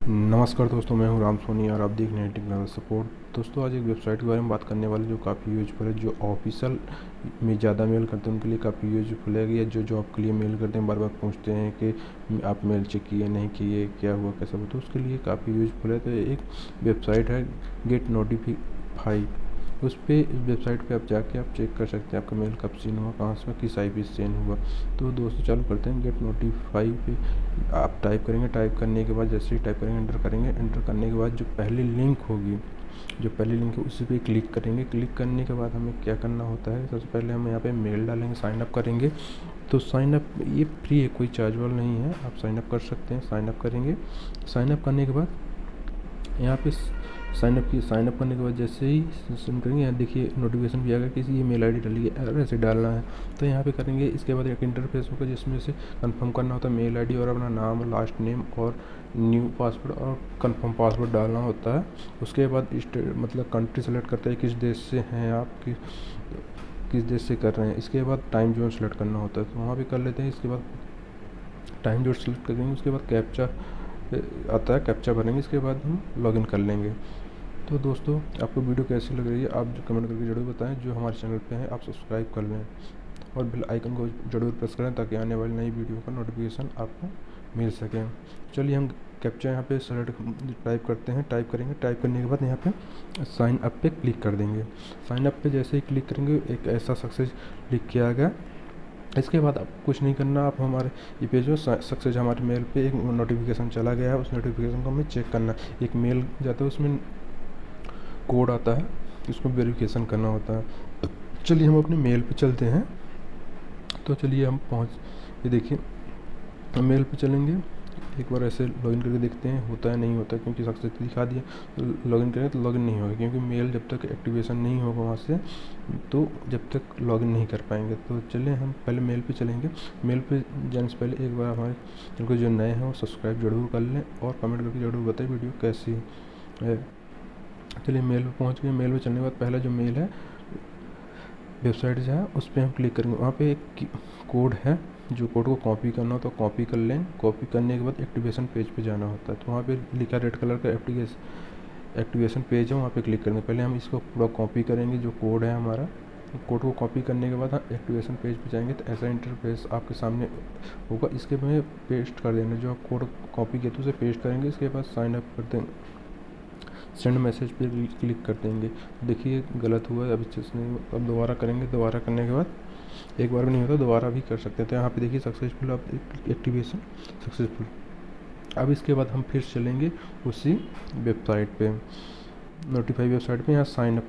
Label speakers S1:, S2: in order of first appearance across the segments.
S1: नमस्कार दोस्तों, मैं हूं राम सोनी और आप देख रहे हैं टेक्निकल सपोर्ट। दोस्तों, आज एक वेबसाइट के बारे में बात करने वाले जो काफ़ी यूजफुल है, जो ऑफिशियल में ज़्यादा मेल करते हैं उनके लिए काफ़ी यूजफुल है। या जो जॉब के लिए मेल करते हैं, बार बार पूछते हैं कि आप मेल चेक किए नहीं किए, क्या हुआ कैसा हुआ, तो उसके लिए काफ़ी यूजफुल है। तो एक वेबसाइट है गेट नोटिफाई। उस पर वेबसाइट पे आप जाके आप चेक कर सकते हैं आपका मेल कब सेंड हुआ, कहाँ से, किस आईपी से सेंड हुआ। तो दोस्तों चालू करते हैं। गेट नोटिफाई पे आप टाइप करेंगे। टाइप करने के बाद जैसे ही टाइप करेंगे एंटर करेंगे। एंटर करने के बाद जो पहली लिंक होगी, जो पहली लिंक है उसी पे क्लिक करेंगे। क्लिक करने के बाद हमें क्या करना होता है, सबसे पहले हम यहाँ पे मेल डालेंगे, साइन अप करेंगे। तो साइन अप ये फ्री है, कोई चार्जेबल नहीं है, आप साइन अप कर सकते हैं। साइन अप करेंगे। साइन अप करने के बाद यहाँ पे साइन अप करने के बाद जैसे ही सेंड करेंगे, यहाँ देखिए नोटिफिकेशन भी आएगा कि ये मेल आईडी डालिए, ऐसे डालना है। तो यहाँ पे करेंगे। इसके बाद एक इंटरफेस होगा जिसमें से कंफर्म करना होता है मेल आईडी और अपना नाम, लास्ट नेम और न्यू पासवर्ड और कंफर्म पासवर्ड डालना होता है। उसके बाद मतलब कंट्री सेलेक्ट करते हैं, किस देश से हैं आप, किस देश से कर रहे हैं। इसके बाद टाइम जोन सेलेक्ट करना होता है, तो वहाँ पे कर लेते हैं। इसके बाद टाइम जोन सेलेक्ट करेंगे। उसके बाद कैप्चा आता है, कैप्चा भरेंगे। इसके बाद हम लॉगिन कर लेंगे। तो दोस्तों, आपको वीडियो कैसी लग रही है आप कमेंट करके ज़रूर बताएं। जो हमारे चैनल पे हैं आप सब्सक्राइब कर लें और बेल आइकन को ज़रूर प्रेस करें ताकि आने वाली नई वीडियो का नोटिफिकेशन आपको मिल सके। चलिए हम कैप्चा यहाँ पे सेलेक्ट टाइप करते हैं। टाइप करेंगे। टाइप करने के बाद यहाँ पे साइन अप पे क्लिक कर देंगे। साइन अप पे जैसे ही क्लिक करेंगे एक ऐसा सक्सेस लिख के आ गया। इसके बाद आप कुछ नहीं करना, आप हमारे ये पेज में सक्सेस हमारे मेल पे एक नोटिफिकेशन चला गया है, उस नोटिफिकेशन को हमें चेक करना। एक मेल जाता है, उसमें कोड आता है, उसको वेरिफिकेशन करना होता है। चलिए हम अपने मेल पे चलते हैं। तो चलिए हम ये देखिए मेल पे चलेंगे। एक बार ऐसे लॉगिन करके देखते हैं होता है नहीं होता है, क्योंकि सक्सेस दिखा दिया। तो लॉगिन करें तो लॉगिन नहीं होगा, क्योंकि मेल जब तक एक्टिवेशन नहीं होगा वहाँ से, तो जब तक लॉगिन नहीं कर पाएंगे। तो चलिए हम पहले मेल पे चलेंगे। मेल पे जाने से पहले एक बार हमारे चैनल को जो नए हैं वो सब्सक्राइब जरूर कर लें और कमेंट करके ज़रूर बताएं वीडियो कैसी है। चलिए मेल पे पहुँच गए। मेल पे चलने के बाद पहला जो मेल है वेबसाइट जो है उस पर हम क्लिक करेंगे। वहाँ पे एक कोड है, जो कोड को कॉपी करना हो तो कॉपी कर लें। कॉपी करने के बाद एक्टिवेशन पेज पे जाना होता है, तो वहाँ पे लिखा रेड कलर का एक्टिवेशन पेज है, वहाँ पे क्लिक करेंगे। पहले हम इसको पूरा कॉपी करेंगे, जो कोड है हमारा। कोड को कॉपी करने के बाद हम एक्टिवेशन पेज पे जाएंगे, तो ऐसा इंटरफेस आपके सामने होगा। इसके में पेस्ट कर देना, जो आप कोड कॉपी किया तो उसे पेस्ट करेंगे। इसके बाद साइन अप कर देंगे, सेंड मैसेज पे क्लिक कर देंगे। देखिए गलत हुआ है, अभी अब दोबारा करेंगे। दोबारा करने के बाद एक बार भी नहीं होता, दोबारा भी कर सकते हैं। तो यहाँ पे देखिए सक्सेसफुल, अब एक्टिवेशन सक्सेसफुल। अब इसके बाद हम फिर चलेंगे उसी वेबसाइट पे, नोटिफाई वेबसाइट पे। यहाँ साइन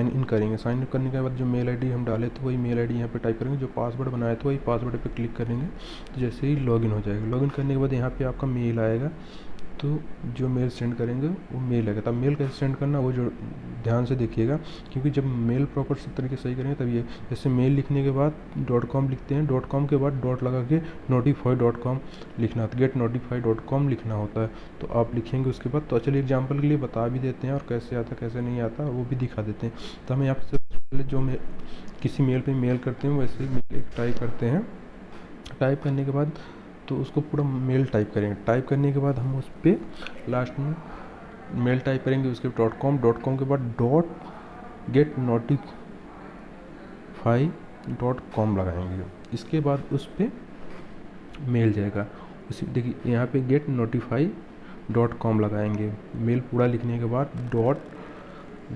S1: इन करेंगे। साइन इन करने के बाद जो मेल आईडी हम डाले तो वही मेल आईडी यहाँ पे टाइप करेंगे। जो पासवर्ड बनाया तो वही पासवर्ड पे क्लिक करेंगे, तो जैसे ही लॉगिन हो जाएगा। लॉगिन करने के बाद यहाँ पे आपका मेल आएगा, तो जो मेल सेंड करेंगे वो मेल आएगा। तब मेल कैसे सेंड करना वो जो ध्यान से देखिएगा, क्योंकि जब मेल प्रॉपर तरीके से सही करेंगे तब ये जैसे मेल लिखने के बाद .com लिखते हैं, .com के बाद डॉट लगा के notify.com लिखना होता है, getnotify.com लिखना होता है। तो आप लिखेंगे उसके बाद। तो चलिए एग्जाम्पल के लिए बता भी देते हैं और कैसे आता कैसे नहीं आता वो भी दिखा देते हैं। तो हमें यहाँ से पहले जो किसी मेल पर मेल करते हैं वैसे ही टाइप करते हैं। टाइप करने के बाद तो उसको पूरा मेल टाइप करेंगे। टाइप करने के बाद हम उस पर लास्ट में मेल टाइप करेंगे, उसके .com के बाद .getnotify.com लगाएंगे। इसके बाद उस पर मेल जाएगा। उसी देखिए यहाँ पे getnotify.com लगाएंगे। मेल पूरा लिखने के बाद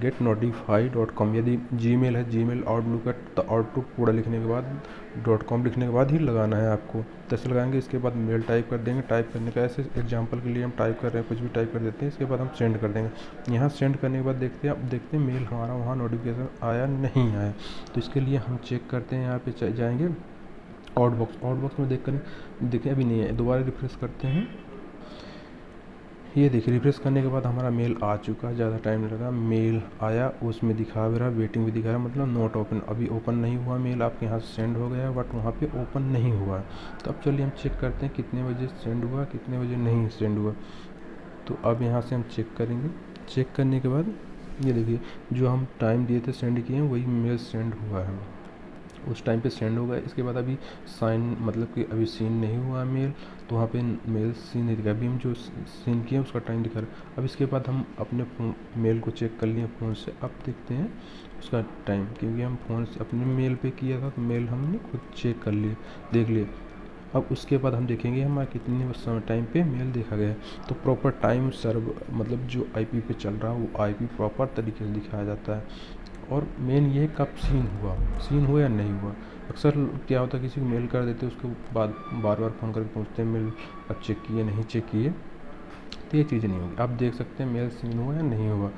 S1: getnotify.com, यदि जीमेल है जीमेल, आउटलुक है तो आउटलुक पूरा लिखने के बाद .com लिखने के बाद ही लगाना है आपको, तैसे लगाएंगे। इसके बाद मेल टाइप कर देंगे। टाइप करने का ऐसे एग्जांपल के लिए हम टाइप कर रहे हैं, कुछ भी टाइप कर देते हैं। इसके बाद हम सेंड कर देंगे। यहाँ सेंड करने के बाद देखते हैं मेल हमारा वहाँ नोटिफिकेशन आया नहीं आया। तो इसके लिए हम चेक करते हैं, यहाँ पे जाएंगे आउटबॉक्स में देखें अभी नहीं है। दोबारा रिफ्रेश करते हैं। ये देखिए रिफ्रेश करने के बाद हमारा मेल आ चुका है, ज़्यादा टाइम नहीं लगा। मेल आया, उसमें दिखा भी रहा, वेटिंग भी दिखा रहा, मतलब नॉट ओपन, अभी ओपन नहीं हुआ। मेल आपके यहाँ से सेंड हो गया है बट वहाँ पे ओपन नहीं हुआ है। तो अब चलिए हम चेक करते हैं कितने बजे सेंड हुआ, कितने बजे नहीं सेंड हुआ। तो अब यहाँ से हम चेक करेंगे। चेक करने के बाद ये देखिए जो हम टाइम दिए थे सेंड किए हैं वही मेल सेंड हुआ है। उस टाइम पे सेंड होगा। इसके बाद अभी साइन मतलब कि अभी सीन नहीं हुआ मेल, तो वहाँ पे मेल सीन नहीं दिखा। अभी हम जो सीन किए उसका टाइम दिखा रहा है। अब इसके बाद हम अपने मेल को चेक कर लिए फ़ोन से, अब देखते हैं उसका टाइम, क्योंकि हम फ़ोन से अपने मेल पे किया था तो मेल हमने खुद चेक कर लिए, देख लिए। अब उसके बाद हम देखेंगे हमारा कितने समय टाइम पे मेल देखा गया है। तो प्रॉपर टाइम सर्व मतलब जो आईपी पे चल रहा है वो आईपी प्रॉपर तरीके से दिखाया जाता है। और मेन ये कब सीन हुआ या नहीं हुआ। अक्सर क्या होता है, किसी को मेल कर देते उसके बाद बार बार फ़ोन करके पूछते हैं मेल अब चेक किए नहीं चेक किए, तो ये चीज़ नहीं होगी। आप देख सकते हैं मेल सीन हुआ या नहीं हुआ।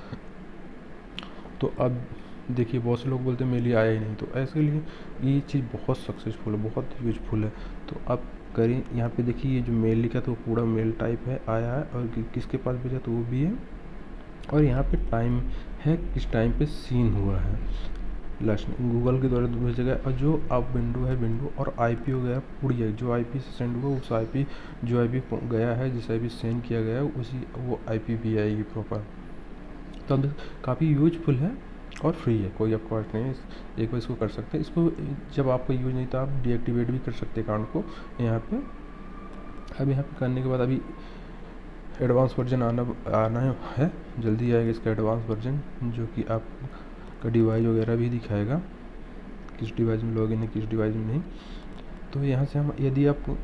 S1: तो अब देखिए बहुत से लोग बोलते हैं मेल ही आया ही नहीं, तो ऐसे लिए ये चीज़ बहुत सक्सेसफुल है, बहुत यूजफुल है। तो आप करें, यहाँ पे देखिए ये जो मेल लिखा था वो पूरा मेल टाइप है, आया है, और किसके पास भेजा तो वो भी है, और यहाँ पे टाइम है किस टाइम पे सीन हुआ है, लास्ट गूगल के द्वारा भेजा गया। और जो अब विंडो है विंडो और आईपी हो गया पूरी है, जो आईपी से सेंड हुआ उस आईपी जो आईपी गया है, जिस आईपी सेंड किया गया है उसी वो आईपी भी आएगी प्रॉपर। तो अब काफ़ी यूजफुल है और फ्री है, कोई आपको कॉस्ट नहीं है। एक बार इसको कर सकते हैं। इसको जब आपका यूज नहीं था आप डीएक्टिवेट भी कर सकते हैं अकाउंट को यहाँ पे। अब यहाँ पे करने के बाद अभी एडवांस वर्जन आना है, जल्दी आएगा इसका एडवांस वर्जन, जो कि आपका डिवाइस वगैरह भी दिखाएगा, किस डिवाइस में लॉगिन है किस डिवाइस में नहीं। तो यहाँ से हम यदि आप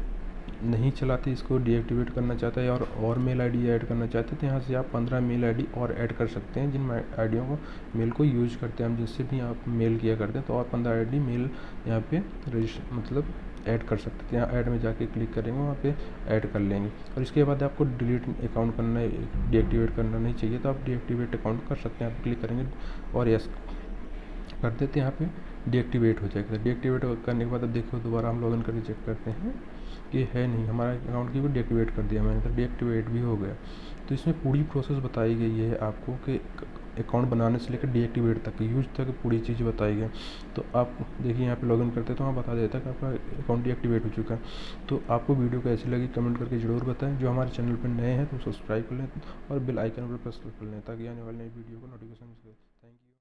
S1: नहीं चलाते, इसको डीएक्टिवेट करना चाहते हैं और मेल आईडी ऐड करना चाहते हैं, तो यहाँ से आप 15 मेल आईडी और ऐड कर सकते हैं, जिन आईडियों को मेल को यूज करते हैं हम, जिससे भी आप मेल किया करते हैं, तो और 15 आईडी मेल यहाँ पे रजिस्टर मतलब ऐड कर सकते हैं। यहाँ ऐड में जाके क्लिक करेंगे, वहाँ पे ऐड कर लेंगे। और इसके बाद आपको डिलीट अकाउंट करना डीएक्टिवेट करना नहीं चाहिए, तो आप डीएक्टिवेट अकाउंट कर सकते हैं। आप क्लिक करेंगे और यस कर देते हैं, यहाँ पे डीएक्टिवेट हो जाएगा। डीएक्टिवेट करने के बाद अब देखो दोबारा हम लॉगिन करके चेक करते हैं कि है नहीं, हमारा अकाउंट की भी डीएक्टिवेट कर दिया मैंने, तो डीएक्टिवेट भी हो गया। तो इसमें पूरी प्रोसेस बताई गई है आपको कि अकाउंट बनाने से लेकर डीएक्टिवेट तक यूज तक पूरी चीज़ बताई गई। तो आप देखिए यहाँ पे लॉगिन करते हैं तो वहाँ बता देता है कि आपका अकाउंट डीएक्टिवेट हो चुका है। तो आपको वीडियो कैसी लगी कमेंट करके ज़रूर बताएं। जो हमारे चैनल पर नए हैं तो सब्सक्राइब कर लें और बेल आइकन पर प्रेस कर लें, ताकि आने वाली नई वीडियो को नोटिफिकेशन